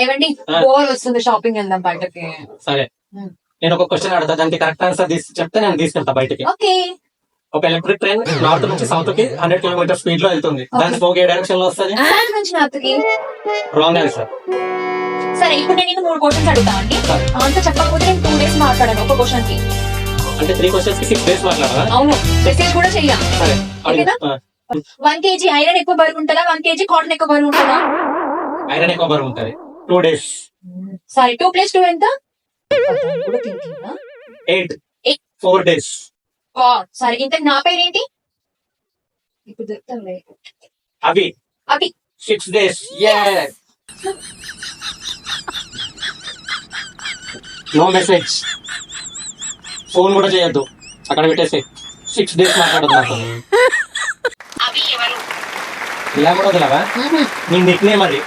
ఏమండి బోర్ వస్తుంది, షాపింగ్ వెళ్దాం బయటకి. సరే, నేను ఒక క్వశ్చన్ అడుగుతా, దానికి కరెక్ట్ ఆన్సర్ చెప్తే నేను తీసుకెళ్తా బయటకి. ఓకే. ఒక ఎలక్ట్రిక్ ట్రైన్ నార్త్ నుంచి సౌత్ కి 100 కిలోమీటర్ స్పీడ్ లో వెళ్తుంది. దాని స్మోక్ ఏ డైరెక్షన్ లో వస్తుంది? సౌత్ నుంచి నార్త్కి. Wrong answer. సరే, ఇప్పుడు నేను 3 క్వశ్చన్స్ అడుగుతా అండి. ఆన్సర్ చెప్పకపోతే నేను 2 days మాట్లాడాను ఒక క్వశ్చన్ కి. అంటే 3 questions కి 6 days మాట్లాడాలా? అవును, మెసేజ్ కూడా చెయ్యాలి. సరే, ఓకేనా? 1 kg ఐరన్ ఎక్కువ బరువు ఉంటుందా, 1 kg కాటన్ ఎక్కువ బరువు ఉంటుందా? ఐరన్ ఎక్కువ బరువు ఉంటది. 2 days. సరే, 2 + 2 ఎంత? 8. 4 days. సరే, ఇంత నా పేరేంటి? ఇప్పుడు దొరుకుతాంలే. అవి అవి 6 days. నో మెసేజ్, ఫోన్ కూడా చేయొద్దు, అక్కడ పెట్టేసి 6 days మాట్లాడదు నాకు. అవి ఎవరు? ఇలా కూడా వదలవా? నీ నిక్ నేమ్ అది.